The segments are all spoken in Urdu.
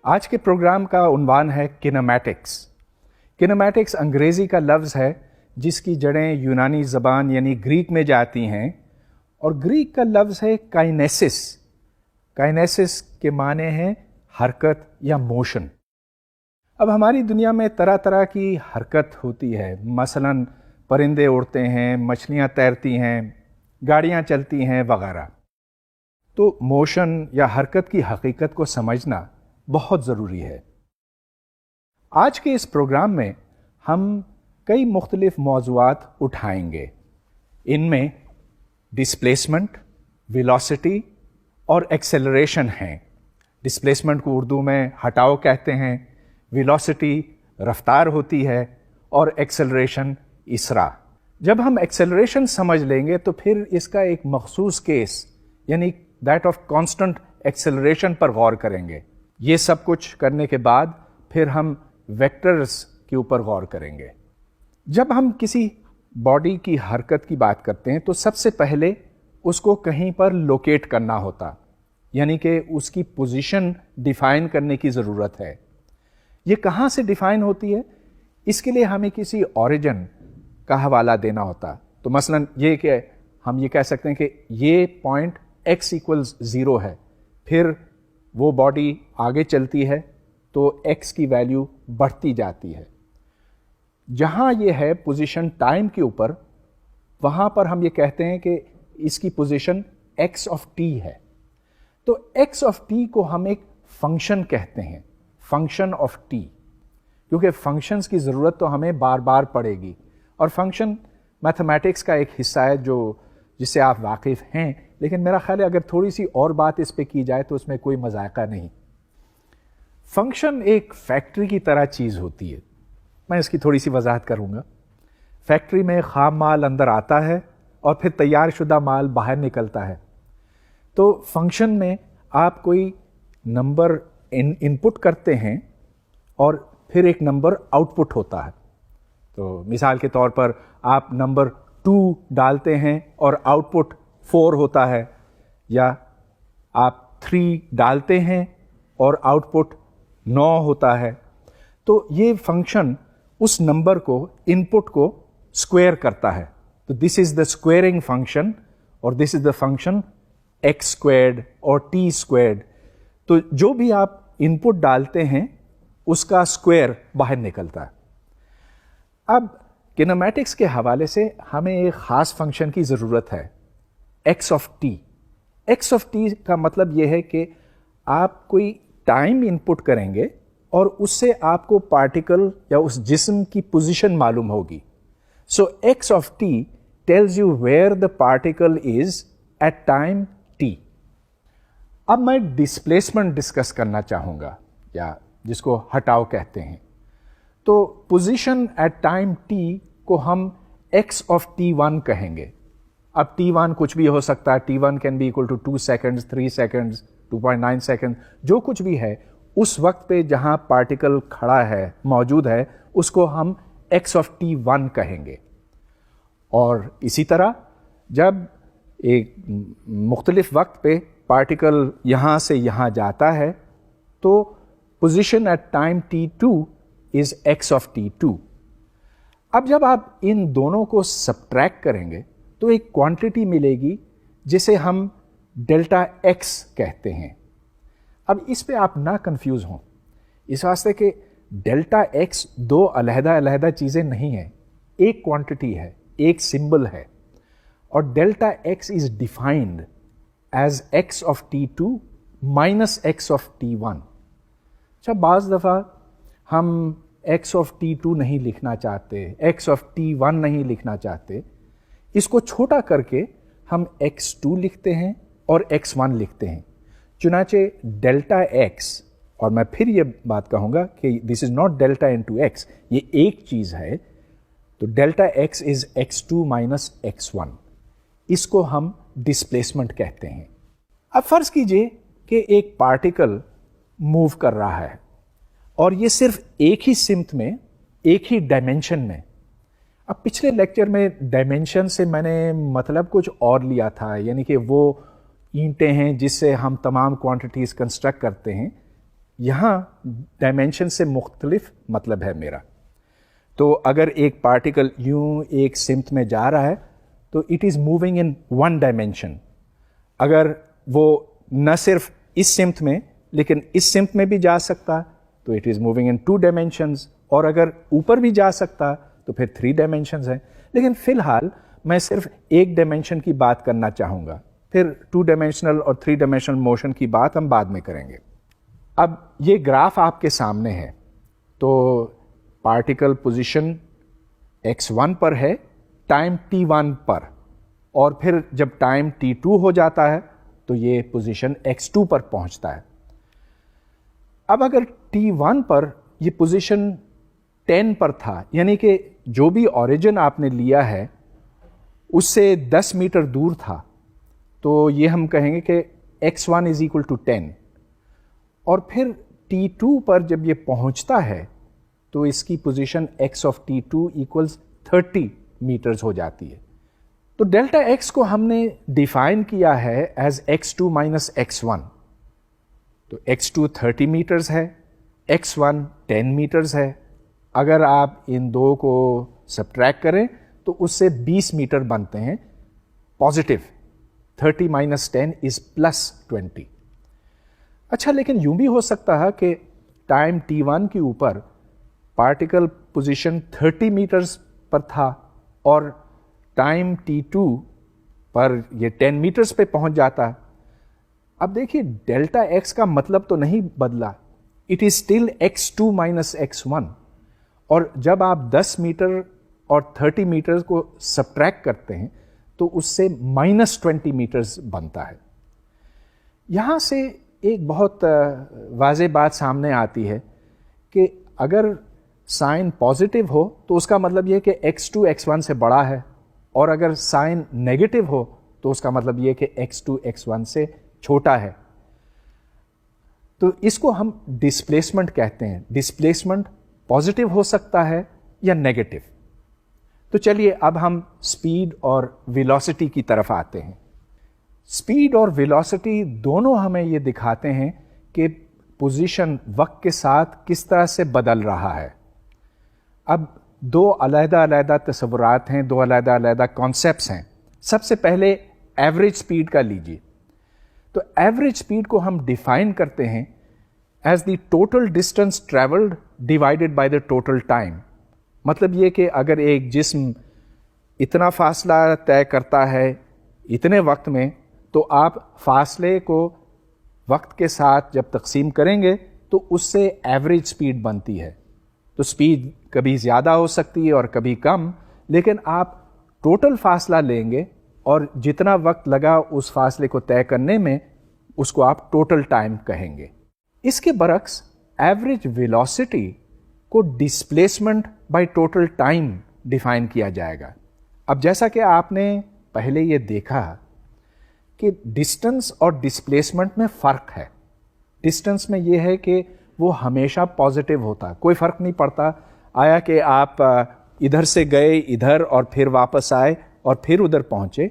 آج کے پروگرام کا عنوان ہے کینیمیٹکس۔ کینیمیٹکس انگریزی کا لفظ ہے جس کی جڑیں یونانی زبان یعنی گریک میں جاتی ہیں، اور گریک کا لفظ ہے کائنیسس۔ کائنیسس کے معنی ہیں حرکت یا موشن۔ اب ہماری دنیا میں طرح طرح کی حرکت ہوتی ہے، مثلا پرندے اڑتے ہیں، مچھلیاں تیرتی ہیں، گاڑیاں چلتی ہیں وغیرہ۔ تو موشن یا حرکت کی حقیقت کو سمجھنا بہت ضروری ہے۔ آج کے اس پروگرام میں ہم کئی مختلف موضوعات اٹھائیں گے۔ ان میں ڈسپلیسمنٹ، ویلوسٹی اور ایکسیلریشن ہیں۔ ڈسپلیسمنٹ کو اردو میں ہٹاؤ کہتے ہیں، ویلوسٹی رفتار ہوتی ہے، اور ایکسیلریشن اسراء۔ جب ہم ایکسیلریشن سمجھ لیں گے تو پھر اس کا ایک مخصوص کیس یعنی دیٹ آف کانسٹنٹ ایکسیلریشن پر غور کریں گے۔ یہ سب کچھ کرنے کے بعد پھر ہم ویکٹرز کے اوپر غور کریں گے۔ جب ہم کسی باڈی کی حرکت کی بات کرتے ہیں تو سب سے پہلے اس کو کہیں پر لوکیٹ کرنا ہوتا، یعنی کہ اس کی پوزیشن ڈیفائن کرنے کی ضرورت ہے۔ یہ کہاں سے ڈیفائن ہوتی ہے؟ اس کے لیے ہمیں کسی اوریجن کا حوالہ دینا ہوتا۔ تو مثلا یہ کہ ہم یہ کہہ سکتے ہیں کہ یہ پوائنٹ x ایکولز 0 ہے، پھر وہ باڈی آگے چلتی ہے تو x کی ویلیو بڑھتی جاتی ہے۔ جہاں یہ ہے پوزیشن ٹائم کے اوپر، وہاں پر ہم یہ کہتے ہیں کہ اس کی پوزیشن x آف t ہے۔ تو x آف t کو ہم ایک فنکشن کہتے ہیں، فنکشن آف t، کیونکہ فنکشنز کی ضرورت تو ہمیں بار بار پڑے گی، اور فنکشن میتھمیٹکس کا ایک حصہ ہے جس سے آپ واقف ہیں، لیکن میرا خیال ہے اگر تھوڑی سی اور بات اس پہ کی جائے تو اس میں کوئی مذائقہ نہیں۔ فنکشن ایک فیکٹری کی طرح چیز ہوتی ہے۔ میں اس کی تھوڑی سی وضاحت کروں گا۔ فیکٹری میں خام مال اندر آتا ہے اور پھر تیار شدہ مال باہر نکلتا ہے۔ تو فنکشن میں آپ کوئی نمبر ان پٹ کرتے ہیں اور پھر ایک نمبر آؤٹ پٹ ہوتا ہے۔ تو مثال کے طور پر آپ نمبر 2 ڈالتے ہیں اور آؤٹ پٹ 4 ہوتا ہے، یا آپ 3 ڈالتے ہیں اور آؤٹ پٹ 9 ہوتا ہے۔ تو یہ فنکشن اس نمبر کو ان پٹ کو اسکوائر کرتا ہے۔ تو دس از دا اسکوائرنگ فنکشن، اور دس is the function x squared اور ٹی اسکوائرڈ۔ تو جو بھی آپ ان پٹ ڈالتے ہیں اس کا اسکوائر باہر نکلتا ہے۔ اب کینیمیٹکس کے حوالے سے ہمیں ایک خاص فنکشن کی ضرورت ہے، x of T. X of T کا مطلب یہ ہے کہ آپ کوئی ٹائم ان پٹ کریں گے اور اس سے آپ کو پارٹیکل یا اس جسم کی پوزیشن معلوم ہوگی۔ So x of t tells you where the particle is at time t. اب میں ڈسپلیسمنٹ ڈسکس کرنا چاہوں گا، یا جس کو ہٹاؤ کہتے ہیں۔ تو پوزیشن ایٹ ٹائم ٹی کو ہم ایکس آف T1 کہیں گے۔ اب T1 کچھ بھی ہو سکتا ہے، T1 can be equal to 2 seconds, 3 seconds, 2.9 seconds، جو کچھ بھی ہے اس وقت پہ جہاں پارٹیکل کھڑا ہے، موجود ہے، اس کو ہم ایکس آف T1 کہیں گے۔ اور اسی طرح جب ایک مختلف وقت پہ پارٹیکل یہاں سے یہاں جاتا ہے تو position at time T2 is x of T2۔ اب جب آپ ان دونوں کو سبٹریکٹ کریں گے تو ایک کوانٹٹی ملے گی جسے ہم ڈیلٹا ایکس کہتے ہیں۔ اب اس پہ آپ نہ کنفیوز ہوں، اس واسطے کہ ڈیلٹا ایکس 2 علیحدہ علیحدہ چیزیں نہیں ہیں، ایک کوانٹٹی ہے، ایک سمبل ہے، اور delta x is defined as x of T2 minus x of T1۔ اچھا، بعض دفعہ ہم ایکس آف T2 نہیں لکھنا چاہتے، ایکس آف T1 نہیں لکھنا چاہتے، اس کو چھوٹا کر کے ہم x2 لکھتے ہیں اور x1 لکھتے ہیں۔ چنانچہ ڈیلٹا ایکس، اور میں پھر یہ بات کہوں گا کہ this is not delta into x, یہ ایک چیز ہے، تو delta x is x2 minus x1، اس کو ہم ڈسپلیسمنٹ کہتے ہیں۔ اب فرض کیجئے کہ ایک پارٹیکل موو کر رہا ہے، اور یہ صرف ایک ہی سمت میں، ایک ہی ڈائمینشن میں۔ اب پچھلے لیکچر میں ڈائمینشن سے میں نے مطلب کچھ اور لیا تھا، یعنی کہ وہ اینٹیں ہیں جس سے ہم تمام کوانٹٹیز کنسٹرکٹ کرتے ہیں، یہاں ڈائمینشن سے مختلف مطلب ہے میرا. تو اگر ایک پارٹیکل یوں ایک سمت میں جا رہا ہے تو it is moving in one dimension. اگر وہ نہ صرف اس سمت میں لیکن اس سمت میں بھی جا سکتا تو it is moving in two dimensions, اور اگر اوپر بھی جا سکتا تو پھر 3 ڈائمینشنز ہیں. لیکن فی الحال میں صرف ایک ڈائمینشن کی بات کرنا چاہوں گا, پھر 2 ڈائمینشنل اور 3 ڈائمینشنل موشن کی بات ہم بعد میں کریں گے. اب یہ گراف آپ کے سامنے ہے, تو پارٹیکل پوزیشن x1 پر ہے ٹائم t1 پر, اور پھر جب ٹائم t2 ہو جاتا ہے تو یہ پوزیشن x2 پر پہنچتا ہے. اب اگر t1 پر یہ پوزیشن 10 پر تھا, یعنی کہ جو بھی اوریجن آپ نے لیا ہے اس سے 10 میٹر دور تھا, تو یہ ہم کہیں گے کہ x1 is equal to 10. اور پھر t2 پر جب یہ پہنچتا ہے تو اس کی position x of t2 equals 30 metres ہو جاتی ہے. تو ڈیلٹا x کو ہم نے ڈیفائن کیا ہے ایز x2 minus x1. تو x2 30 میٹرز ہے, x1 10 میٹرز ہے. اگر آپ ان دو کو سبٹریکٹ کریں تو اس سے 20 میٹر بنتے ہیں پازیٹیو. 30 minus 10 is plus 20. اچھا, لیکن یوں بھی ہو سکتا ہے کہ ٹائم t1 کے اوپر پارٹیکل پوزیشن 30 میٹرز پر تھا اور ٹائم t2 پر یہ 10 میٹرز پہ پہنچ جاتا. اب دیکھیے ڈیلٹا x کا مطلب تو نہیں بدلا, it is still x2 minus x1. اور جب آپ 10 میٹر اور 30 میٹر کو سبٹریکٹ کرتے ہیں تو اس سے -20 میٹرز بنتا ہے. یہاں سے ایک بہت واضح بات سامنے آتی ہے کہ اگر سائن پازیٹیو ہو تو اس کا مطلب یہ کہ x2 x1 سے بڑا ہے, اور اگر سائن نیگیٹو ہو تو اس کا مطلب یہ کہ x2 x1 سے چھوٹا ہے. تو اس کو ہم ڈسپلیسمنٹ کہتے ہیں. ڈسپلیسمنٹ پازیٹیو ہو سکتا ہے یا نیگیٹو. تو چلیے اب ہم اسپیڈ اور ویلوسٹی کی طرف آتے ہیں. اسپیڈ اور ویلوسٹی دونوں ہمیں یہ دکھاتے ہیں کہ پوزیشن وقت کے ساتھ کس طرح سے بدل رہا ہے. اب 2 علیحدہ علیحدہ تصورات ہیں, 2 علیحدہ علیحدہ کانسیپٹس ہیں. سب سے پہلے ایوریج اسپیڈ کا لیجیے. تو ایوریج اسپیڈ کو ہم ڈیفائن کرتے ہیں as the total distance travelled divided by the total time. مطلب یہ کہ اگر ایک جسم اتنا فاصلہ طے کرتا ہے اتنے وقت میں, تو آپ فاصلے کو وقت کے ساتھ جب تقسیم کریں گے تو اس سے ایوریج اسپیڈ بنتی ہے. تو اسپیڈ کبھی زیادہ ہو سکتی ہے اور کبھی کم, لیکن آپ ٹوٹل فاصلہ لیں گے اور جتنا وقت لگا اس فاصلے کو طے کرنے میں اس کو آپ ٹوٹل ٹائم کہیں گے. اس کے برعکس ایوریج ویلوسٹی کو displacement by total time define کیا جائے گا. اب جیسا کہ آپ نے پہلے یہ دیکھا کہ ڈسٹنس اور ڈسپلیسمنٹ میں فرق ہے. ڈسٹنس میں یہ ہے کہ وہ ہمیشہ پازیٹیو ہوتا ہے, کوئی فرق نہیں پڑتا آیا کہ آپ ادھر سے گئے ادھر اور پھر واپس آئے اور پھر ادھر پہنچے.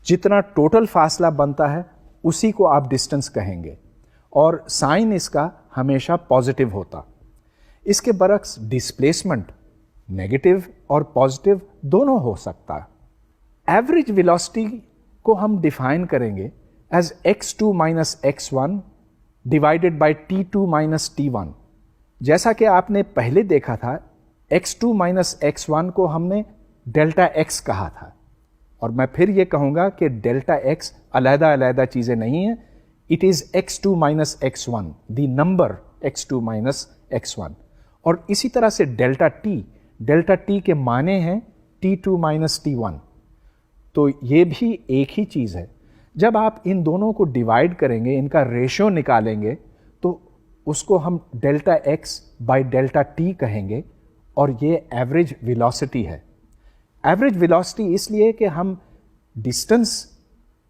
جتنا ٹوٹل فاصلہ بنتا ہے اسی کو آپ ڈسٹنس کہیں گے, اور سائن اس کا ہمیشہ پازیٹیو ہوتا. اس کے برعکس ڈسپلیسمنٹ نیگیٹو اور پازیٹیو دونوں ہو سکتا. ایوریج ویلوسٹی کو ہم ڈیفائن کریں گے as x2 minus x1 divided by t2 minus t1. جیسا کہ آپ نے پہلے دیکھا تھا x2 minus x1 کو ہم نے ڈیلٹا x کہا تھا, اور میں پھر یہ کہوں گا کہ ڈیلٹا x علیحدہ علیحدہ چیزیں نہیں ہیں. It is x2 minus x1, the number x2 minus x1. اور اسی طرح سے ڈیلٹا t کے معنی ہیں t2 minus t1. تو یہ بھی ایک ہی چیز ہے. جب آپ ان دونوں کو ڈیوائڈ کریں گے, ان کا ریشو نکالیں گے, تو اس کو ہم delta x by delta T کہیں گے, اور یہ ایوریج ویلوسٹی ہے. ایوریج ویلوسٹی اس لیے کہ ہم ڈسٹنس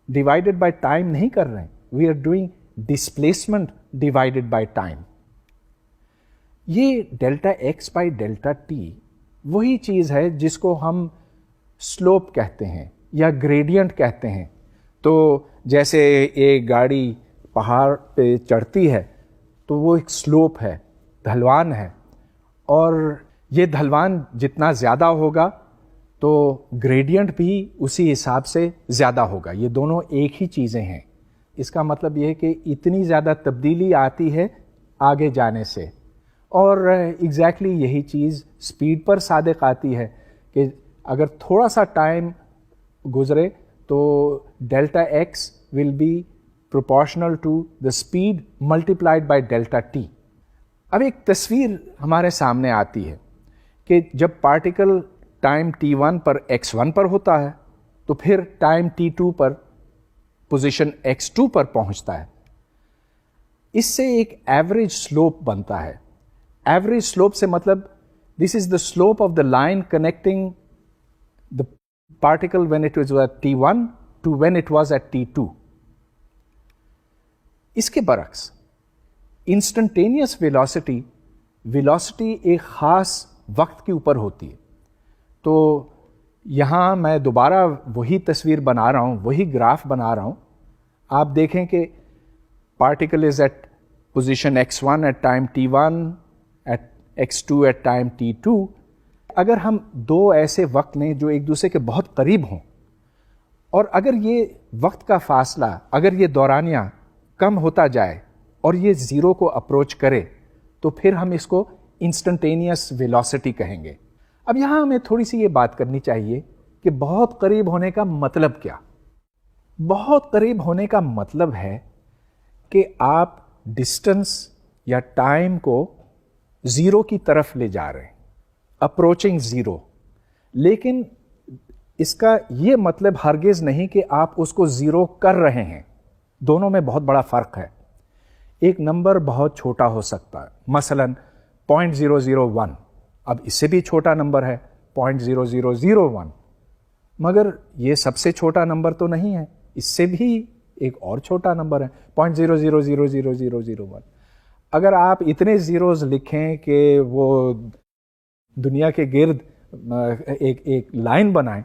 ڈیوائڈیڈ بائی ٹائم نہیں کر رہے ہیں, we are doing displacement divided by time. یہ delta x by delta t وہی چیز ہے جس کو ہم سلوپ کہتے ہیں یا گریڈینٹ کہتے ہیں. تو جیسے ایک گاڑی پہاڑ پہ چڑھتی ہے تو وہ ایک سلوپ ہے, ڈھلوان ہے, اور یہ ڈھلوان جتنا زیادہ ہوگا تو گریڈینٹ بھی اسی حساب سے زیادہ ہوگا. یہ دونوں ایک ہی چیزیں ہیں. اس کا مطلب یہ ہے کہ اتنی زیادہ تبدیلی آتی ہے آگے جانے سے, اور ایگزیکٹلی یہی چیز اسپیڈ پر صادق آتی ہے کہ اگر تھوڑا سا ٹائم گزرے تو delta x will be proportional to the speed multiplied by delta t. اب ایک تصویر ہمارے سامنے آتی ہے کہ جب پارٹیکل ٹائم t1 پر x1 پر ہوتا ہے تو پھر ٹائم t2 پر پوزیشن x2 پر پہنچتا ہے. اس سے ایک ایوریج سلوپ بنتا ہے. ایوریج سلوپ سے مطلب this is the slope of the line connecting the particle when it was at t1 to when it was at t2. اس کے برعکس انسٹنٹینیس ویلاسٹی ایک خاص وقت کے اوپر ہوتی ہے. تو یہاں میں دوبارہ وہی تصویر بنا رہا ہوں, وہی گراف بنا رہا ہوں. آپ دیکھیں کہ particle is at position x1 at time t1 at x2 at time t2. اگر ہم دو ایسے وقت لیں جو ایک دوسرے کے بہت قریب ہوں, اور اگر یہ وقت کا فاصلہ, اگر یہ دورانیہ کم ہوتا جائے اور یہ زیرو کو اپروچ کرے, تو پھر ہم اس کو انسٹنٹینیس ویلاسٹی کہیں گے. اب یہاں ہمیں تھوڑی سی یہ بات کرنی چاہیے کہ بہت قریب ہونے کا مطلب کیا؟ بہت قریب ہونے کا مطلب ہے کہ آپ ڈسٹنس یا ٹائم کو زیرو کی طرف لے جا رہے ہیں, اپروچنگ زیرو. لیکن اس کا یہ مطلب ہرگز نہیں کہ آپ اس کو زیرو کر رہے ہیں. دونوں میں بہت بڑا فرق ہے. ایک نمبر بہت چھوٹا ہو سکتا ہے, مثلا 0.001. اب اس سے بھی چھوٹا نمبر ہے 0.0001, مگر یہ سب سے چھوٹا نمبر تو نہیں ہے. اس سے بھی ایک اور چھوٹا نمبر ہے 0.000001. اگر آپ اتنے زیروز لکھیں کہ وہ دنیا کے گرد ایک لائن بنائیں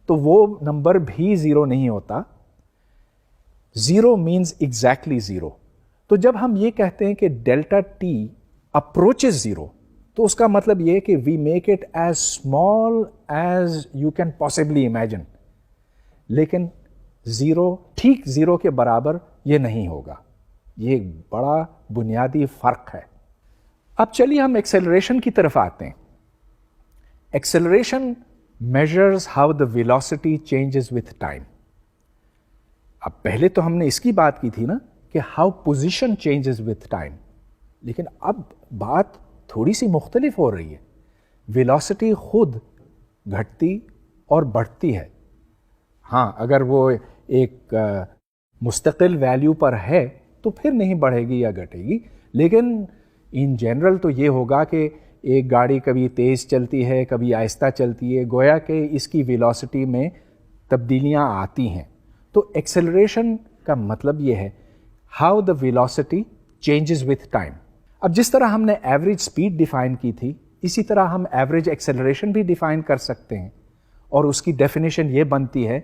تو وہ نمبر بھی زیرو نہیں ہوتا. Zero means exactly zero. تو جب ہم یہ کہتے ہیں کہ ڈیلٹا ٹی اپروچز زیرو, تو اس کا مطلب یہ کہ we make it as small as you can possibly imagine. لیکن زیرو, ٹھیک زیرو کے برابر یہ نہیں ہوگا. یہ ایک بڑا بنیادی فرق ہے. اب چلیے ہم ایکسیلریشن کی طرف آتے ہیں. Acceleration measures how the velocity changes with time. اب پہلے تو ہم نے اس کی بات کی تھی نا کہ how position changes with time, لیکن اب بات تھوڑی سی مختلف ہو رہی ہے. ویلاسٹی خود گھٹتی اور بڑھتی ہے. ہاں, اگر وہ ایک مستقل ویلیو پر ہے تو پھر نہیں بڑھے گی یا گھٹے گی, لیکن ان جنرل تو یہ ہوگا کہ ایک گاڑی کبھی تیز چلتی ہے, کبھی آہستہ چلتی ہے, گویا کہ اس کی ویلاسٹی میں تبدیلیاں آتی ہیں. تو ایکسیلریشن کا مطلب یہ ہے how the velocity changes with time. اب جس طرح ہم نے ایوریج اسپیڈ ڈیفائن کی تھی, اسی طرح ہم ایوریج ایکسیلریشن بھی ڈیفائن کر سکتے ہیں, اور اس کی ڈیفینیشن یہ بنتی ہے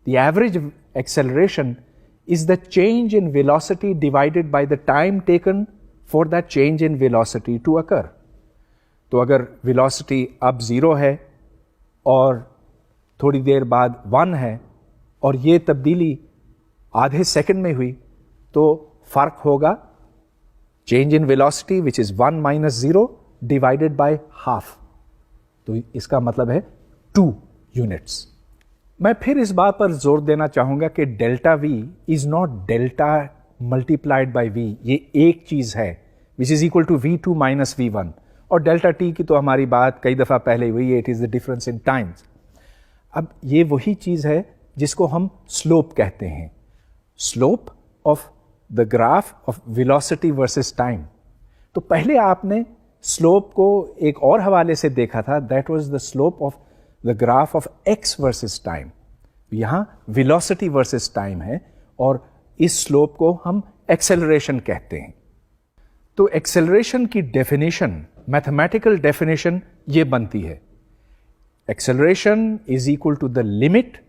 the average acceleration is the change in velocity divided by the time taken for that change in velocity to occur. تو اگر velocity اب 0 ہے اور تھوڑی دیر بعد 1 ہے اور یہ تبدیلی آدھے سیکنڈ میں ہوئی, تو فرق ہوگا change in velocity which is 1 minus 0 divided by half. تو اس کا مطلب ہے 2 units. میں پھر اس بات پر زور دینا چاہوں گا کہ delta v is not delta multiplied by v. یہ ایک چیز ہے which is equal to V2 minus V1, اور ڈیلٹا ٹی کی تو ہماری بات کئی دفعہ پہلے ہوئی ہے, it is the difference in Times. اب یہ وہی چیز ہے جس کو ہم سلوپ کہتے ہیں, slope of the graph of velocity versus time. تو پہلے آپ نے سلوپ کو ایک اور حوالے سے دیکھا تھا, that was the slope of the graph of x versus time. یہاں velocity versus time ہے, اور اس slope کو ہم acceleration کہتے ہیں. تو acceleration کی definition, mathematical definition یہ بنتی ہے, acceleration is equal to the limit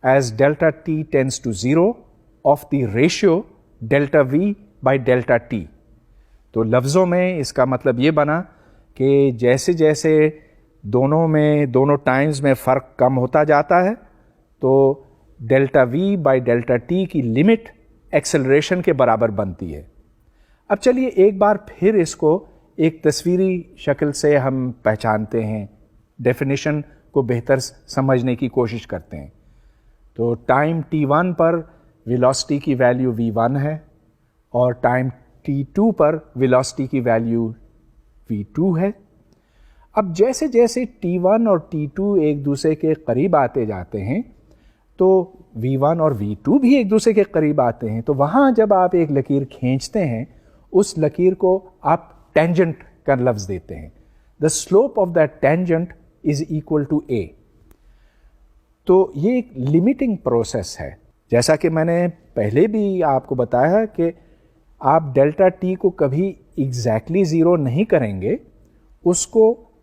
as delta t tends to 0 of the ratio delta v by delta t. تو لفظوں میں اس کا مطلب یہ بنا کہ جیسے جیسے دونوں ٹائمز میں فرق کم ہوتا جاتا ہے تو delta V by delta T کی لمٹ ایکسلریشن کے برابر بنتی ہے. اب چلیے ایک بار پھر اس کو ایک تصویری شکل سے ہم پہچانتے ہیں, ڈیفینیشن کو بہتر سمجھنے کی کوشش کرتے ہیں. تو ٹائم t1 پر ویلوسٹی کی ویلیو v1 ہے اور ٹائم t2 پر ویلوسٹی کی ویلیو v2 ہے. اب جیسے جیسے t1 اور t2 ایک دوسرے کے قریب آتے جاتے ہیں تو v1 اور v2 بھی ایک دوسرے کے قریب آتے ہیں, تو وہاں جب آپ ایک لکیر کھینچتے ہیں اس لکیر کو آپ ٹینجنٹ کا لفظ دیتے ہیں. The slope of that tangent is equal to a. تو یہ ایک لمیٹنگ پروسیس ہے. جیسا کہ میں نے پہلے بھی آپ کو بتایا کہ آپ ڈیلٹا ٹی کو کبھی ایگزیکٹلی زیرو نہیں کریں گے, اس کو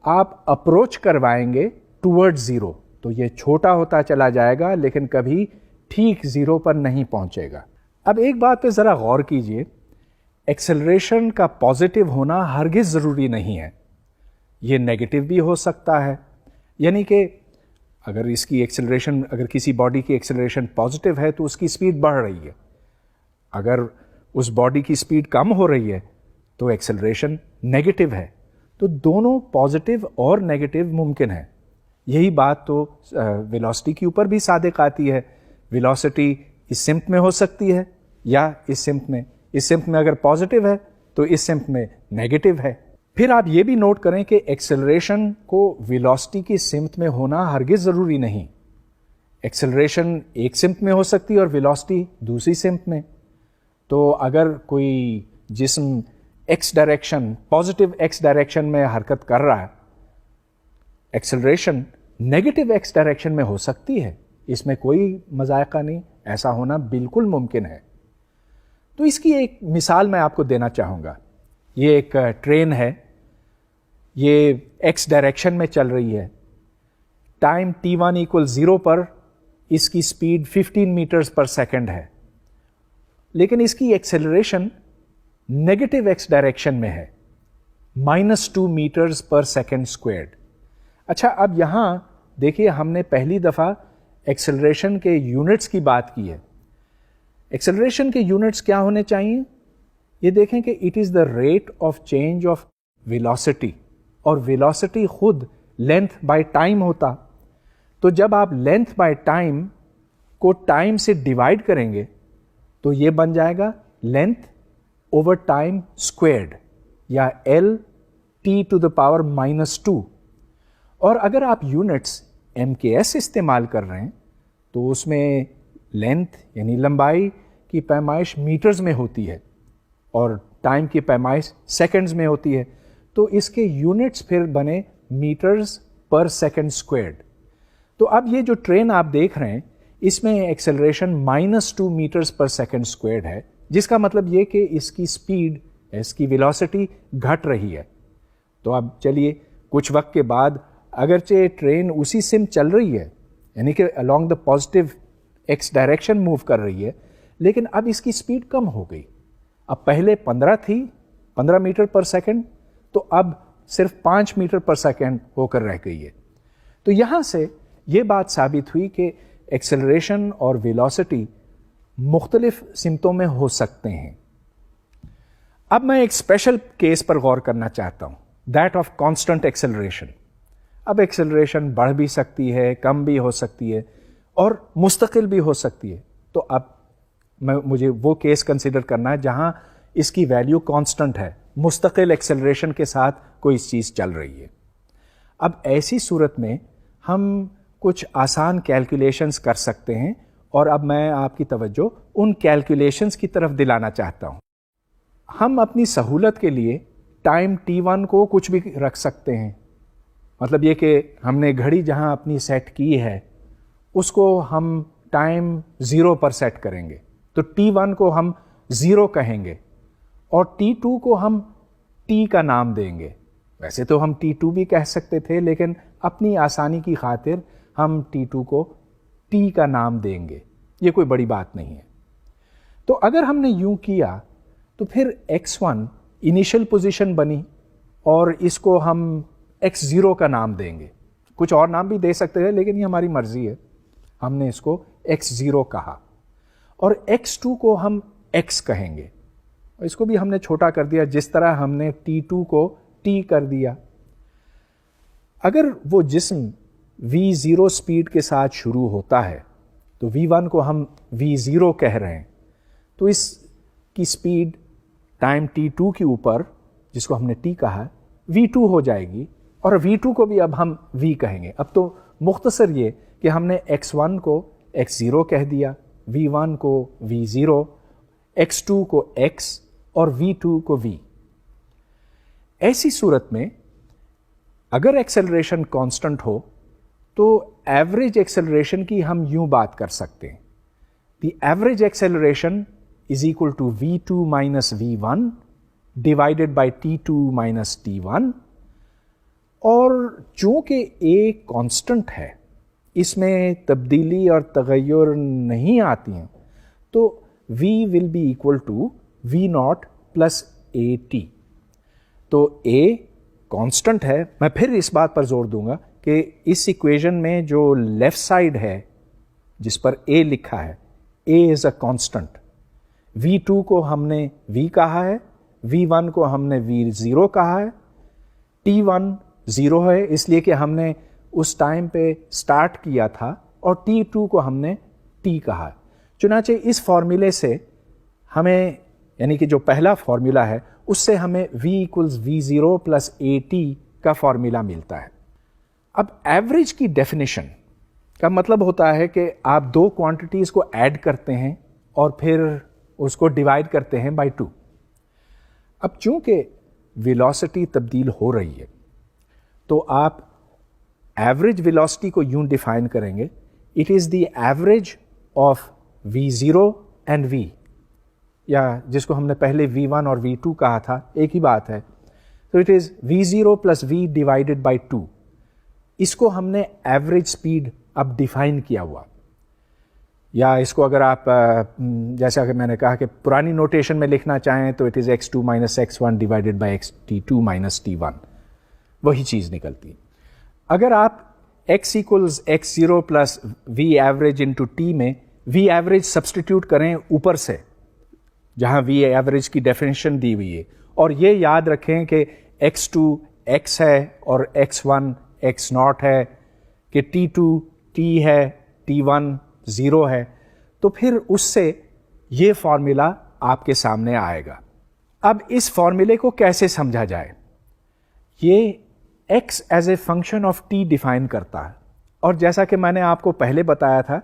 آپ اپروچ کروائیں گے ٹورڈ زیرو, تو یہ چھوٹا ہوتا چلا جائے گا لیکن کبھی ٹھیک زیرو پر نہیں پہنچے گا. اب ایک بات پہ ذرا غور کیجئے, ایکسلریشن کا پازیٹیو ہونا ہرگز ضروری نہیں ہے, یہ نیگیٹو بھی ہو سکتا ہے. یعنی کہ اگر اس کی ایکسلریشن, اگر کسی باڈی کی ایکسلریشن پازیٹیو ہے تو اس کی سپیڈ بڑھ رہی ہے, اگر اس باڈی کی سپیڈ کم ہو رہی ہے تو ایکسلریشن نیگیٹو ہے. تو دونوں پازیٹیو اور نیگیٹو ممکن ہے. یہی بات تو ویلوسٹی کے اوپر بھی صادق آتی ہے. ویلوسٹی اس سمت میں ہو سکتی ہے یا اس سمت میں. اس سمت میں اگر پازیٹیو ہے تو اس سمت میں نیگیٹو ہے. پھر آپ یہ بھی نوٹ کریں کہ ایکسلریشن کو ویلوسٹی کی سمت میں ہونا ہرگز ضروری نہیں. ایکسلریشن ایک سمت میں ہو سکتی ہے اور ویلوسٹی دوسری سمت میں. تو اگر کوئی جسم x direction, positive x direction میں حرکت کر رہا ہے, ایکسلریشن نیگیٹو ایکس ڈائریکشن میں ہو سکتی ہے, اس میں کوئی مذائقہ نہیں, ایسا ہونا بالکل ممکن ہے. تو اس کی ایک مثال میں آپ کو دینا چاہوں گا. یہ ایک ٹرین ہے, یہ ایکس ڈائریکشن میں چل رہی ہے. ٹائم t1 equal 0 پر اس کی سپیڈ 15 میٹرز پر سیکنڈ ہے, لیکن اس کی ایکسلریشن نیگیٹو ایکس ڈائریکشن میں ہے, -2 میٹرز پر سیکنڈ اسکوائرڈ. اچھا, اب یہاں دیکھیے ہم نے پہلی دفعہ ایکسلریشن کے یونٹس کی بات کی ہے. ایکسلریشن کے یونٹس کیا ہونے چاہیے؟ یہ دیکھیں کہ it is the rate of change of velocity, اور ویلوسٹی خود لینتھ بائی ٹائم ہوتا. تو جب آپ لینتھ بائی ٹائم کو ٹائم سے ڈیوائڈ کریں گے تو یہ بن جائے گا لینتھ اوور ٹائم اسکوائرڈ, یا L T to the power -2. اور اگر آپ یونٹس ایم کے ایس استعمال کر رہے ہیں تو اس میں لینتھ یعنی لمبائی کی پیمائش میٹرز میں ہوتی ہے اور ٹائم کی پیمائش سیکنڈز میں ہوتی ہے. تو اس کے یونٹس پھر بنے میٹرز پر سیکنڈ اسکوائرڈ. تو اب یہ جو ٹرین آپ دیکھ رہے ہیں اس میں acceleration -2 metres per second squared ہے, جس کا مطلب یہ کہ اس کی سپیڈ, اس کی ویلوسٹی گھٹ رہی ہے. تو اب چلیے کچھ وقت کے بعد اگرچہ ٹرین اسی سمت چل رہی ہے, یعنی کہ along the positive x direction move کر رہی ہے, لیکن اب اس کی سپیڈ کم ہو گئی. اب پہلے 15 تھی, 15 میٹر پر سیکنڈ, تو اب صرف 5 میٹر پر سیکنڈ ہو کر رہ گئی ہے. تو یہاں سے یہ بات ثابت ہوئی کہ ایکسلریشن اور ویلوسٹی مختلف سمتوں میں ہو سکتے ہیں. اب میں ایک اسپیشل کیس پر غور کرنا چاہتا ہوں, دیٹ آف کانسٹنٹ ایکسلریشن. اب ایکسلریشن بڑھ بھی سکتی ہے, کم بھی ہو سکتی ہے, اور مستقل بھی ہو سکتی ہے. تو اب مجھے وہ کیس کنسیڈر کرنا ہے جہاں اس کی ویلیو کانسٹنٹ ہے, مستقل ایکسلریشن کے ساتھ کوئی چیز چل رہی ہے. اب ایسی صورت میں ہم کچھ آسان کیلکولیشنز کر سکتے ہیں, اور اب میں آپ کی توجہ ان کیلکولیشنز کی طرف دلانا چاہتا ہوں. ہم اپنی سہولت کے لیے ٹائم t1 کو کچھ بھی رکھ سکتے ہیں. مطلب یہ کہ ہم نے گھڑی جہاں اپنی سیٹ کی ہے اس کو ہم ٹائم 0 پر سیٹ کریں گے, تو t1 کو ہم 0 کہیں گے اور t2 کو ہم t کا نام دیں گے. ویسے تو ہم t2 بھی کہہ سکتے تھے, لیکن اپنی آسانی کی خاطر ہم t2 کو t کا نام دیں گے, یہ کوئی بڑی بات نہیں ہے. تو اگر ہم نے یوں کیا تو پھر x1 انیشل پوزیشن بنی اور اس کو ہم x0 کا نام دیں گے. کچھ اور نام بھی دے سکتے ہیں لیکن یہ ہماری مرضی ہے. ہم نے اس کو x0 کہا اور x2 کو ہم x کہیں گے. اس کو بھی ہم نے چھوٹا کر دیا جس طرح ہم نے t2 کو t کر دیا. اگر وہ جسم v0 سپیڈ کے ساتھ شروع ہوتا ہے تو v1 کو ہم v0 کہہ رہے ہیں, تو اس کی سپیڈ ٹائم t2 کے اوپر جس کو ہم نے t کہا v2 ہو جائے گی, اور v2 کو بھی اب ہم v کہیں گے. اب تو مختصر یہ کہ ہم نے x1 کو x0 کہہ دیا, v1 کو v0, x2 کو x اور v2 کو v. ایسی صورت میں اگر ایکسلریشن کانسٹنٹ ہو تو ایوریج ایکسلریشن کی ہم یوں بات کر سکتے ہیں, the average acceleration is equal to v2 minus v1 divided by t2 minus t1. اور چونکہ a کانسٹنٹ ہے, اس میں تبدیلی اور تغیر نہیں آتی ہیں, تو v will be equal to v naught plus at. تو a کانسٹنٹ ہے. میں پھر اس بات پر زور دوں گا کہ اس ایکویژن میں جو لیفٹ سائڈ ہے جس پر a لکھا ہے, a is a constant. v2 کو ہم نے v کہا ہے, v1 کو ہم نے v0 کہا ہے, t1 0 ہے اس لیے کہ ہم نے اس ٹائم پہ سٹارٹ کیا تھا, اور t2 کو ہم نے t کہا ہے. چنانچہ اس فارمولے سے ہمیں, یعنی کہ جو پہلا فارمولا ہے اس سے ہمیں v equals v0 plus at کا فارمولا ملتا ہے. اب ایوریج کی ڈیفینیشن کا مطلب ہوتا ہے کہ آپ دو کوانٹیٹیز کو ایڈ کرتے ہیں اور پھر اس کو ڈیوائڈ کرتے ہیں بائی 2. اب چونکہ ویلوسٹی تبدیل ہو رہی ہے تو آپ ایوریج ویلوسٹی کو یوں ڈیفائن کریں گے, it is the average of v0 and v, یا جس کو ہم نے پہلے v1 اور v2 کہا تھا ایک ہی بات ہے. تو it is v0 plus v divided by 2. اس کو ہم نے ایوریج سپیڈ اب ڈیفائن کیا ہوا, یا اس کو اگر آپ جیسا کہ میں نے کہا کہ پرانی نوٹیشن میں لکھنا چاہیں تو it is x2 minus x1 divided by t2 minus t1, وہی چیز نکلتی. اگر آپ x equals x0 plus v average into t میں v ایوریج سبسٹیٹیوٹ کریں اوپر سے جہاں v ایوریج کی ڈیفینیشن دی ہوئی ہے, اور یہ یاد رکھیں کہ x2 x ہے اور x1 x0 ہے, کہ t2 t ہے, t1 0 ہے, تو پھر اس سے یہ فارمولا آپ کے سامنے آئے گا. اب اس فارمولے کو کیسے سمجھا جائے؟ یہ x as a function of t define کرتا ہے, اور جیسا کہ میں نے آپ کو پہلے بتایا تھا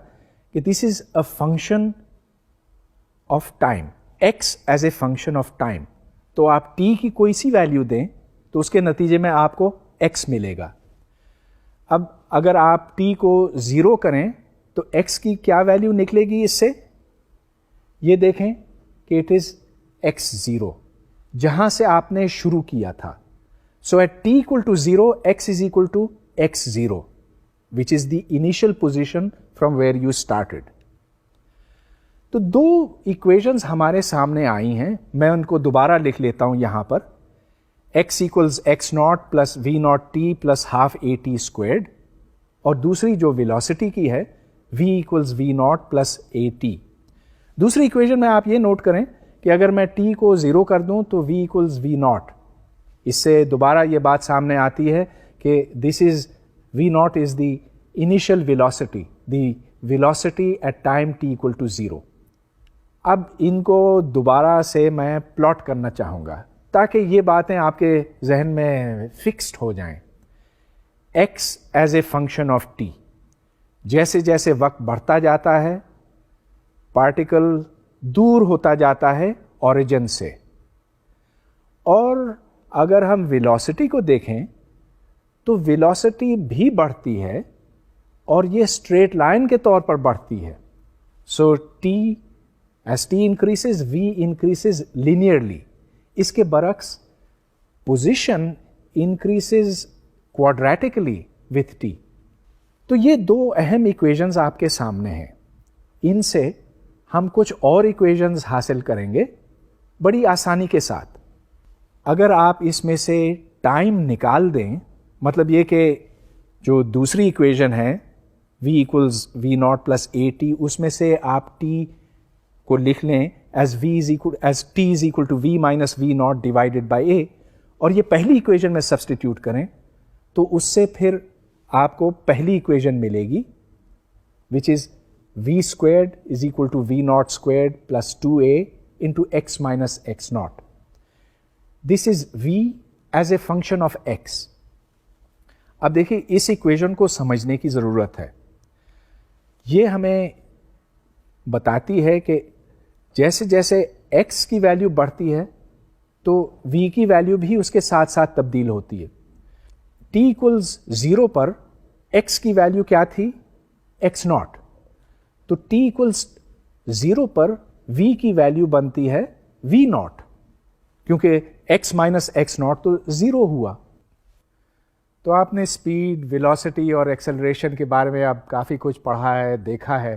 کہ this is a function of time, x as a function of time. تو آپ t کی کوئی سی ویلیو دیں تو اس کے نتیجے میں آپ کو x ملے گا. اب اگر آپ t کو 0 کریں تو x کی کیا ویلیو نکلے گی اس سے؟ یہ دیکھیں کہ اٹ از x0 جہاں سے آپ نے شروع کیا تھا. So at t equal to 0 x is equal to x0 which is the initial position from where you started. تو دو ایکویشنز ہمارے سامنے آئی ہیں, میں ان کو دوبارہ لکھ لیتا ہوں یہاں پر. x equals x0 plus v0 t plus half at squared, اور دوسری جو ویلوسٹی کی ہے v equals v0 plus at. دوسری ایکویشن میں آپ یہ نوٹ کریں کہ اگر میں t کو 0 کر دوں تو v ایکولز v0. اس سے دوبارہ یہ بات سامنے آتی ہے کہ دس از v0 از the initial velocity, the velocity at time t equal to 0. اب ان کو دوبارہ سے میں پلاٹ کرنا چاہوں گا تاکہ یہ باتیں آپ کے ذہن میں فکسڈ ہو جائیں. x as a function of t, جیسے جیسے وقت بڑھتا جاتا ہے پارٹیکل دور ہوتا جاتا ہے اوریجن سے, اور اگر ہم ویلوسٹی کو دیکھیں تو ویلوسٹی بھی بڑھتی ہے اور یہ اسٹریٹ لائن کے طور پر بڑھتی ہے. سو t as t increases v increases linearly. اس کے برعکس پوزیشن انکریسز کوادریٹیکلی وتھ t. تو یہ دو اہم ایکویشنز آپ کے سامنے ہیں. ان سے ہم کچھ اور ایکویشنز حاصل کریں گے بڑی آسانی کے ساتھ. اگر آپ اس میں سے ٹائم نکال دیں، مطلب یہ کہ جو دوسری ایکویژن ہے v equals v not plus a t, اس میں سے آپ ٹی کو لکھ لیں as t is equal to v minus v not divided by a, اور یہ پہلی ایکویژن میں سبسٹیٹیوٹ کریں تو اس سے پھر آپ کو پہلی ایکویژن ملے گی which is v squared is equal to v not squared plus 2a into x minus x not. This is v as a function of x. اب دیکھیے اس ایکویژن کو سمجھنے کی ضرورت ہے. یہ ہمیں بتاتی ہے کہ جیسے جیسے ایکس کی ویلیو بڑھتی ہے تو وی کی ویلیو بھی اس کے ساتھ ساتھ تبدیل ہوتی ہے. ٹی ایکولز 0 پر ایکس کی ویلیو کیا تھی؟ X not. تو ٹی ایکولز 0 پر وی کی ویلیو بنتی ہے وی ناٹ، کیونکہ ایکس مائنس ایکس ناٹ تو 0 ہوا. تو آپ نے اسپیڈ، ویلوسٹی اور ایکسلریشن کے بارے میں اب کافی کچھ پڑھا ہے، دیکھا ہے،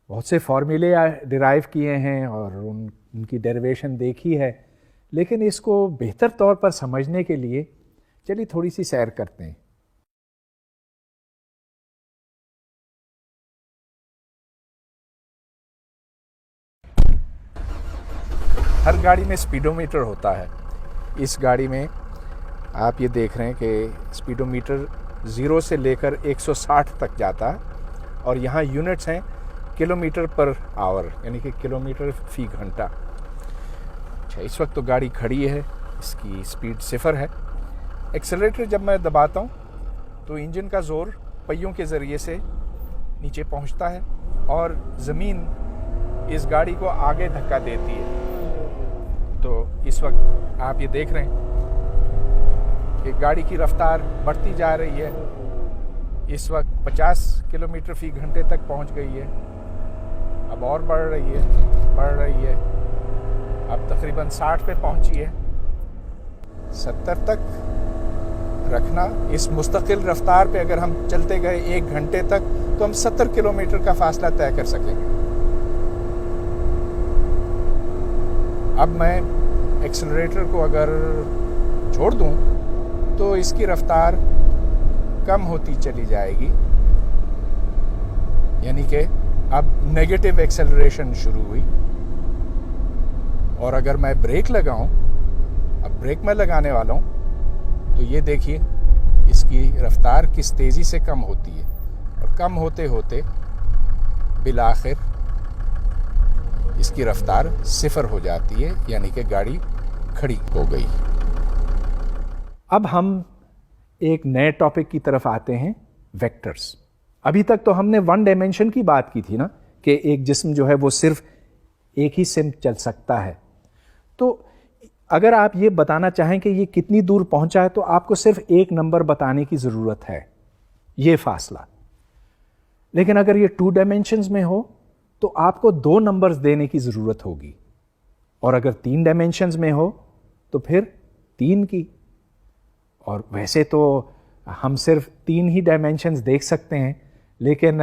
بہت سے فارمولے ڈرائیو کیے ہیں اور ان کی ڈیریویشن دیکھی ہے، لیکن اس کو بہتر طور پر سمجھنے کے لیے چلیے تھوڑی سی سیر کرتے ہیں. ہر گاڑی میں اسپیڈو میٹر ہوتا ہے. اس گاڑی میں آپ یہ دیکھ رہے ہیں کہ اسپیڈو میٹر 0 سے لے کر 160 تک جاتا ہے، اور یہاں یونٹس ہیں کلومیٹر پر آور، یعنی کہ کلومیٹر فی گھنٹہ. اچھا، اس وقت تو گاڑی کھڑی ہے، اس کی اسپیڈ 0 ہے. ایکسلریٹر جب میں دباتا ہوں تو انجن کا زور پہیوں کے ذریعے سے نیچے پہنچتا ہے اور زمین اس گاڑی کو آگے دھکا دیتی ہے. تو اس وقت آپ یہ دیکھ رہے ہیں کہ گاڑی کی رفتار بڑھتی جا رہی ہے. اس وقت 50 کلومیٹر فی گھنٹے تک پہنچ گئی ہے، اب اور بڑھ رہی ہے، اب تقریباً 60 پہ پہنچی ہے. 70 تک رکھنا. اس مستقل رفتار پہ اگر ہم چلتے گئے 1 گھنٹے تک تو ہم 70 کلومیٹر کا فاصلہ طے کر سکیں گے. اب میں ایکسلریٹر کو اگر چھوڑ دوں تو اس کی رفتار کم ہوتی چلی جائے گی، یعنی کہ اب نیگیٹو ایکسلریشن شروع ہوئی. اور اگر میں بریک لگاؤں، اب بریک میں لگانے والا ہوں، تو یہ دیکھیے اس کی رفتار کس تیزی سے کم ہوتی ہے، اور کم ہوتے ہوتے بالآخر اس کی رفتار 0 ہو جاتی ہے، یعنی کہ گاڑی کھڑی ہو گئی. اب ہم ایک نئے ٹاپک کی طرف آتے ہیں، ویکٹرز. ابھی تک تو ہم نے 1 ڈائمینشن کی بات کی تھی نا، کہ ایک جسم جو ہے وہ صرف ایک ہی سمت چل سکتا ہے. تو اگر آپ یہ بتانا چاہیں کہ یہ کتنی دور پہنچا ہے تو آپ کو صرف ایک نمبر بتانے کی ضرورت ہے، یہ فاصلہ. لیکن اگر یہ 2 ڈائمینشنز میں ہو تو آپ کو 2 نمبرز دینے کی ضرورت ہوگی، اور اگر 3 ڈائمینشنز میں ہو تو پھر 3 کی. اور ویسے تو ہم صرف 3 ہی ڈائمینشنز دیکھ سکتے ہیں، لیکن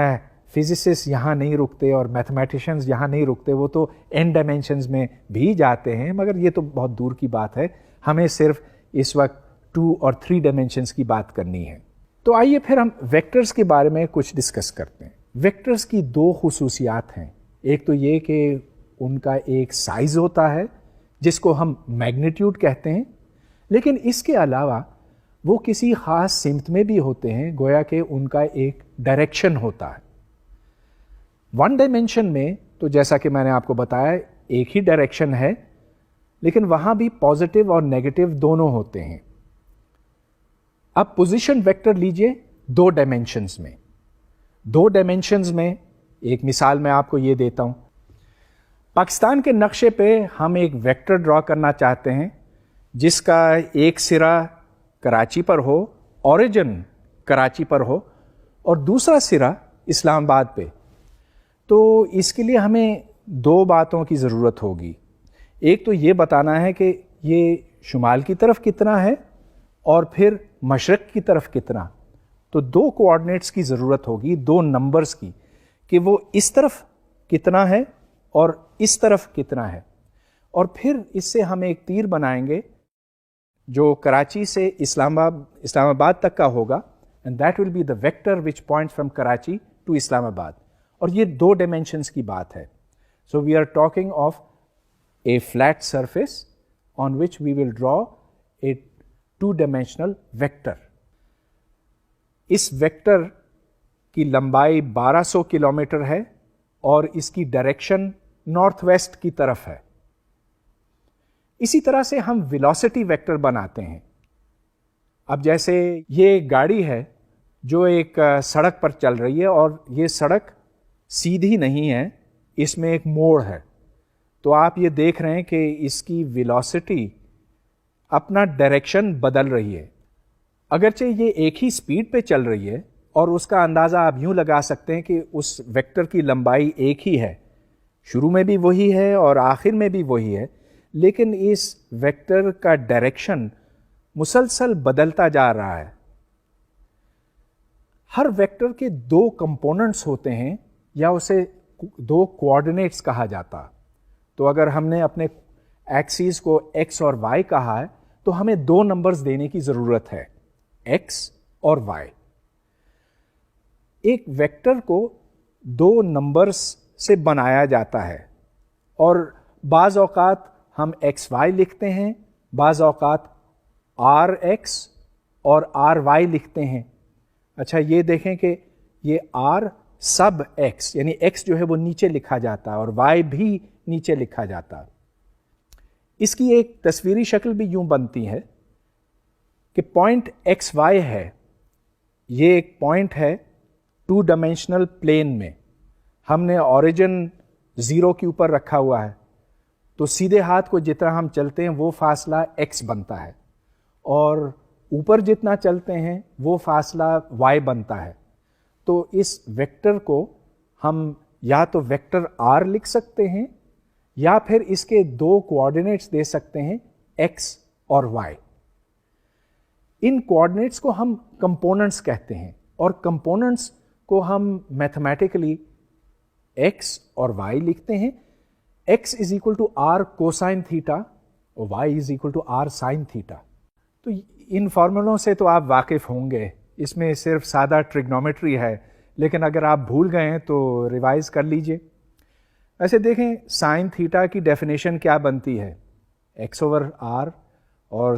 فزسسٹ یہاں نہیں رکتے اور میتھمیٹیشنز یہاں نہیں رکتے، وہ تو n ڈائمینشنز میں بھی جاتے ہیں، مگر یہ تو بہت دور کی بات ہے. ہمیں صرف اس وقت 2 اور 3 ڈائمینشنز کی بات کرنی ہے. تو آئیے پھر ہم ویکٹرز کے بارے میں کچھ ڈسکس کرتے ہیں. ویکٹرز کی 2 خصوصیات ہیں. ایک تو یہ کہ ان کا ایک سائز ہوتا ہے جس کو ہم میگنیٹیوڈ کہتے ہیں، لیکن اس کے علاوہ وہ کسی خاص سمت میں بھی ہوتے ہیں، گویا کہ ان کا ایک ڈائریکشن ہوتا ہے. 1 ڈائمینشن میں تو جیسا کہ میں نے آپ کو بتایا ایک ہی ڈائریکشن ہے، لیکن وہاں بھی پازیٹیو اور نیگیٹو دونوں ہوتے ہیں. اب پوزیشن ویکٹر لیجئے 2 ڈائمینشنز میں. 2 ڈائمینشنز میں ایک مثال میں آپ کو یہ دیتا ہوں. پاکستان کے نقشے پہ ہم ایک ویکٹر ڈرا کرنا چاہتے ہیں جس کا ایک سرا کراچی پر ہو، اوریجن کراچی پر ہو، اور دوسرا سرا اسلام آباد پہ. تو اس کے لیے ہمیں 2 باتوں کی ضرورت ہوگی. ایک تو یہ بتانا ہے کہ یہ شمال کی طرف کتنا ہے اور پھر مشرق کی طرف کتنا. تو 2 کوآرڈینیٹس کی ضرورت ہوگی، 2 نمبرز کی، کہ وہ اس طرف کتنا ہے اور اس طرف کتنا ہے. اور پھر اس سے ہم ایک تیر بنائیں گے جو کراچی سے اسلام آباد تک کا ہوگا, and that will be the vector which point from Karachi to Islamabad. اور یہ 2 ڈائمینشنس کی بات ہے. So we are talking of a flat surface on which we will draw a 2 dimensional vector. اس ویکٹر کی لمبائی 1200 کلومیٹر ہے اور اس کی ڈائریکشن نارتھ ویسٹ کی طرف ہے. اسی طرح سے ہم ویلوسٹی ویکٹر بناتے ہیں. اب جیسے یہ گاڑی ہے جو ایک سڑک پر چل رہی ہے اور یہ سڑک سیدھی نہیں ہے, اس میں ایک موڑ ہے. تو آپ یہ دیکھ رہے ہیں کہ اس کی ویلوسٹی اپنا ڈائریکشن بدل رہی ہے. اگرچہ یہ ایک ہی سپیڈ پہ چل رہی ہے اور اس کا اندازہ آپ یوں لگا سکتے ہیں کہ اس ویکٹر کی لمبائی ایک ہی ہے, شروع میں بھی وہی ہے اور آخر میں بھی وہی ہے, لیکن اس ویکٹر کا ڈائریکشن مسلسل بدلتا جا رہا ہے. ہر ویکٹر کے 2 کمپوننٹس ہوتے ہیں یا اسے 2 کوآرڈینیٹس کہا جاتا. تو اگر ہم نے اپنے ایکسیز کو ایکس اور وائی کہا ہے تو ہمیں 2 نمبرز دینے کی ضرورت ہے, ایکس اور وائی. ایک ویکٹر کو 2 نمبرز سے بنایا جاتا ہے اور بعض اوقات ہم ایکس وائی لکھتے ہیں, بعض اوقات آر ایکس اور آر وائی لکھتے ہیں. اچھا یہ دیکھیں کہ یہ آر سب ایکس یعنی ایکس جو ہے وہ نیچے لکھا جاتا ہے اور وائی بھی نیچے لکھا جاتا ہے. اس کی ایک تصویری شکل بھی یوں بنتی ہے کہ پوائنٹ ایکس وائی ہے, یہ ایک پوائنٹ ہے 2 ڈائمینشنل پلین میں. ہم نے اوریجن 0 کے اوپر رکھا ہوا ہے تو سیدھے ہاتھ کو جتنا ہم چلتے ہیں وہ فاصلہ ایکس بنتا ہے اور اوپر جتنا چلتے ہیں وہ فاصلہ وائی بنتا ہے. تو اس ویکٹر کو ہم یا تو ویکٹر آر لکھ سکتے ہیں یا پھر اس کے 2 کوآرڈینیٹس دے سکتے ہیں ایکس اور وائی. ان کوآرڈینیٹس کو ہم کمپوننٹس کہتے ہیں اور کمپوننٹس کو ہم میتھمیٹیکلی ایکس اور وائی لکھتے ہیں. X is equal to r cosine theta اور y is equal to r sine theta. تو ان فارمولوں سے تو آپ واقف ہوں گے, اس میں صرف سادہ ٹریگنومیٹری ہے, لیکن اگر آپ بھول گئے ہیں تو ریوائز کر لیجئے. ایسے دیکھیں سائن تھیٹا کی ڈیفینیشن کیا بنتی ہے, ایکس اوور آر, اور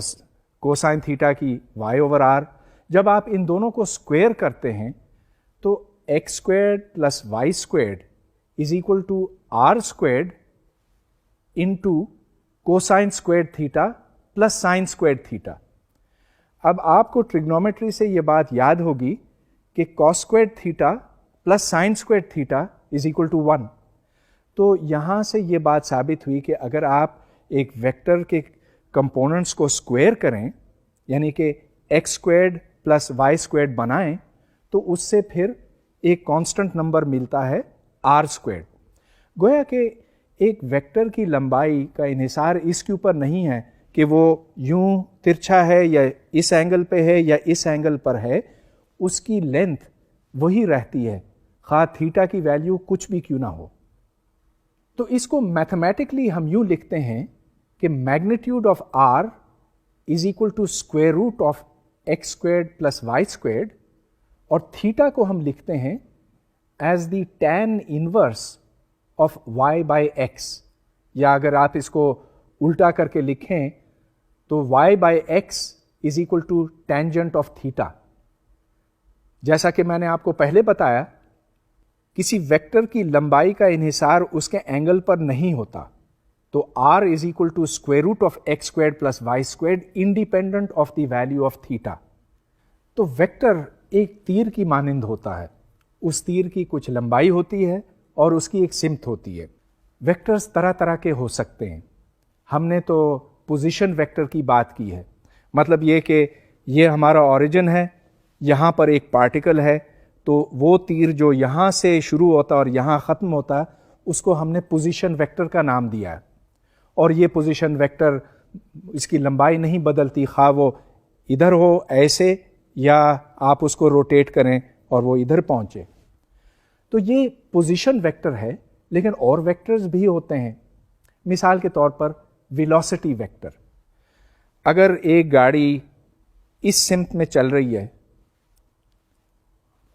کوسائن تھیٹا کی وائی اوور آر. جب آپ ان دونوں کو اسکوائر کرتے ہیں تو x squared plus y squared is equal to r squared into cosine squared theta plus sine squared theta. اب آپ کو ٹریگنومیٹری سے یہ بات یاد ہوگی کہ cos squared theta plus sine squared theta is equal to 1. تو یہاں سے یہ بات ثابت ہوئی کہ اگر آپ ایک ویکٹر کے کمپوننٹس کو اسکوائر کریں یعنی کہ x squared plus y squared بنائیں تو اس سے پھر ایک کانسٹنٹ نمبر ملتا ہے آر اسکوائرڈ. گویا کہ ایک ویکٹر کی لمبائی کا انحصار اس کے اوپر نہیں ہے کہ وہ یوں ترچھا ہے یا اس اینگل پہ ہے یا اس اینگل پر ہے, اس کی لینتھ وہی رہتی ہے خواہ تھیٹا کی ویلیو کچھ بھی کیوں نہ ہو. تو اس کو میتھمیٹکلی ہم یوں لکھتے ہیں کہ magnitude of r is equal to square root of x squared plus y squared, اور تھیٹا کو ہم لکھتے ہیں as the tan inverse of y by x, یا اگر آپ اس کو الٹا کر کے لکھیں تو y by x is equal to tangent of theta. جیسا کہ میں نے آپ کو پہلے بتایا کسی ویکٹر کی لمبائی کا انحصار اس کے اینگل پر نہیں ہوتا, تو r is equal to square root of x squared plus y squared independent of the value of theta. تو ویکٹر ایک تیر کی مانند ہوتا ہے, اس تیر کی کچھ لمبائی ہوتی ہے اور اس کی ایک سمت ہوتی ہے. ویکٹرز طرح طرح کے ہو سکتے ہیں. ہم نے تو پوزیشن ویکٹر کی بات کی ہے, مطلب یہ کہ یہ ہمارا اوریجن ہے, یہاں پر ایک پارٹیکل ہے, تو وہ تیر جو یہاں سے شروع ہوتا اور یہاں ختم ہوتا اس کو ہم نے پوزیشن ویکٹر کا نام دیا ہے. اور یہ پوزیشن ویکٹر اس کی لمبائی نہیں بدلتی, خواہ وہ ادھر ہو ایسے یا آپ اس کو روٹیٹ کریں اور وہ ادھر پہنچے. تو یہ پوزیشن ویکٹر ہے, لیکن اور ویکٹرز بھی ہوتے ہیں. مثال کے طور پر ویلوسٹی ویکٹر. اگر ایک گاڑی اس سمت میں چل رہی ہے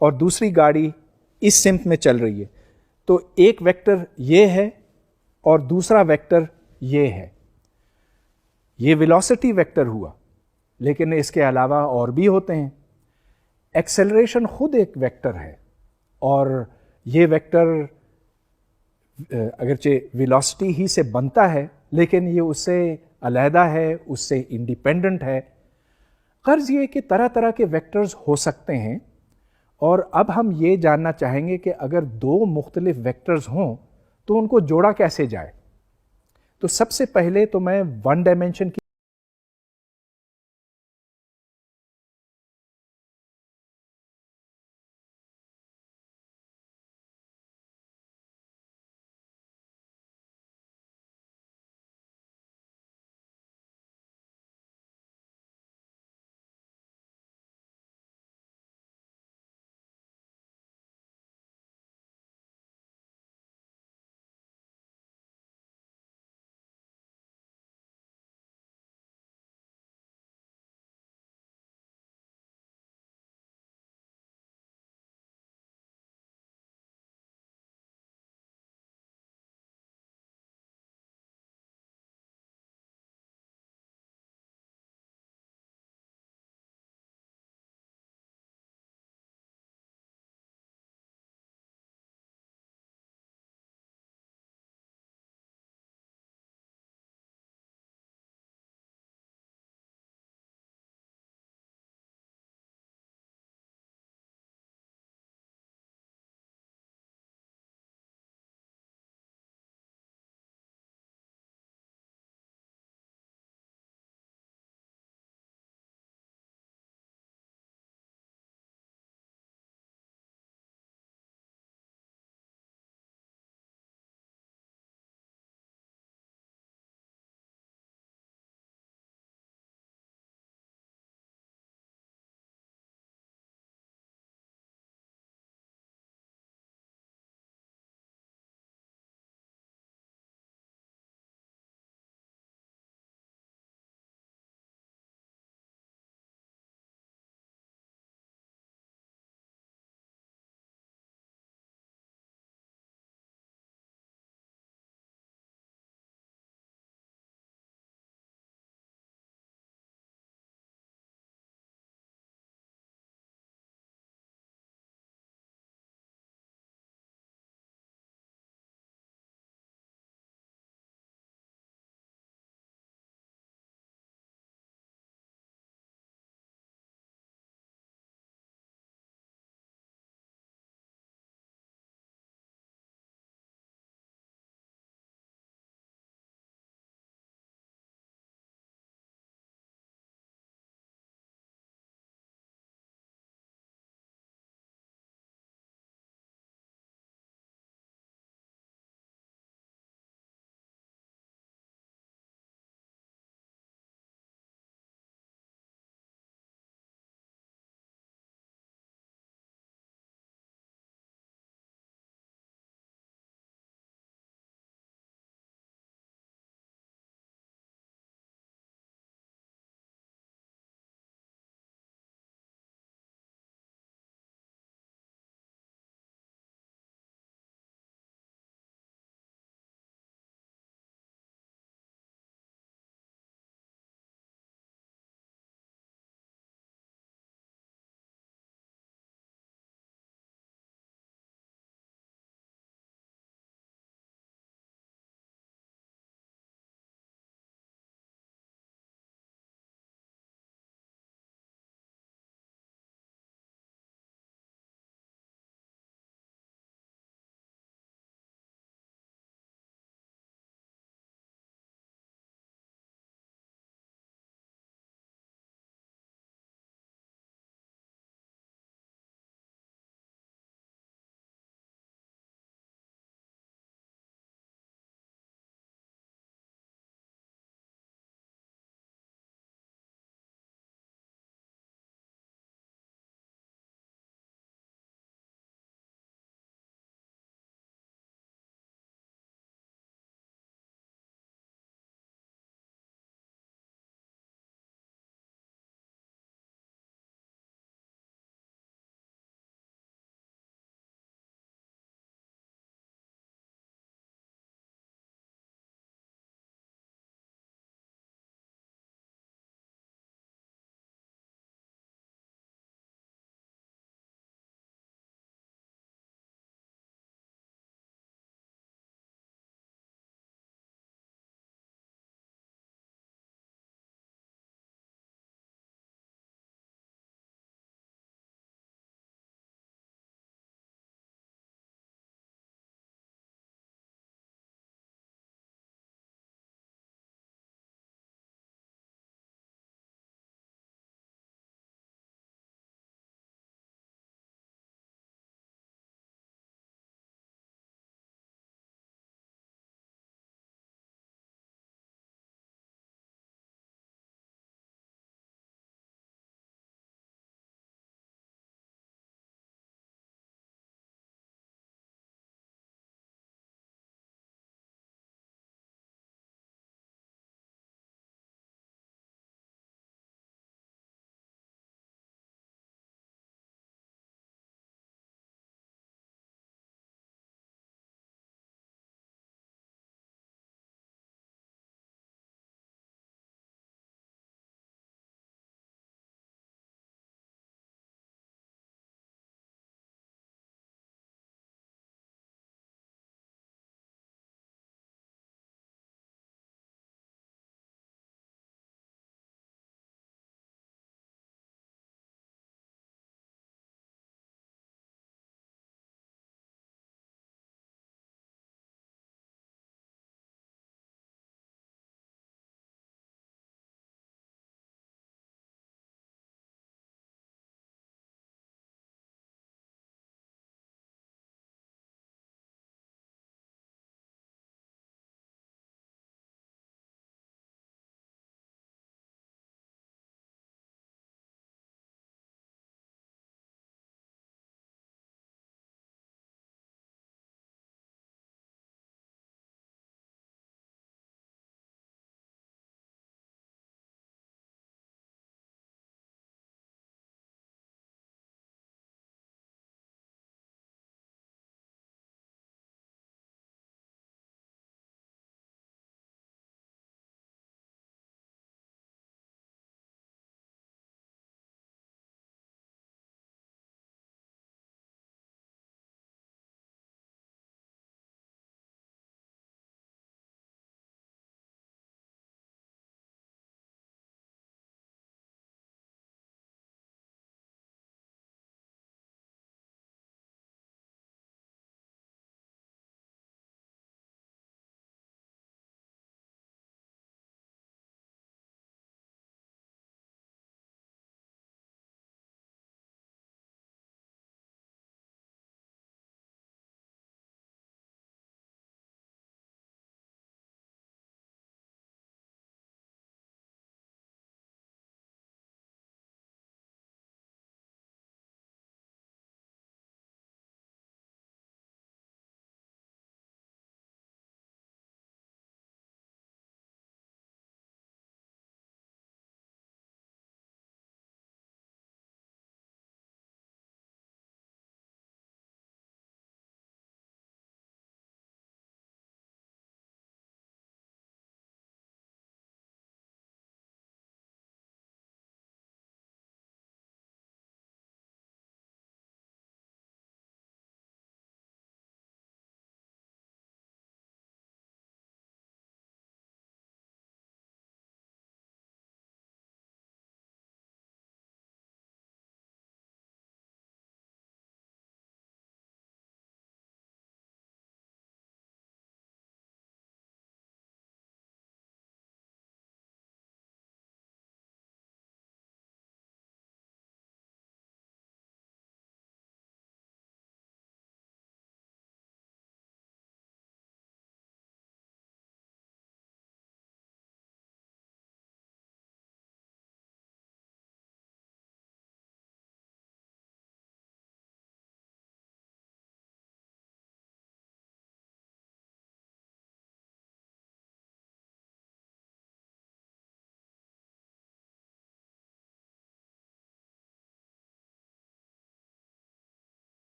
اور دوسری گاڑی اس سمت میں چل رہی ہے تو ایک ویکٹر یہ ہے اور دوسرا ویکٹر یہ ہے. یہ ویلوسٹی ویکٹر ہوا، لیکن اس کے علاوہ اور بھی ہوتے ہیں. ایکسلریشن خود ایک ویکٹر ہے، اور یہ ویکٹر اگرچہ ویلوسٹی ہی سے بنتا ہے لیکن یہ اس سے علیحدہ ہے، اس سے انڈیپینڈنٹ ہے. غرض یہ کہ طرح طرح کے ویکٹرز ہو سکتے ہیں، اور اب ہم یہ جاننا چاہیں گے کہ اگر دو مختلف ویکٹرز ہوں تو ان کو جوڑا کیسے جائے. تو سب سے پہلے تو میں ون ڈائمینشن کی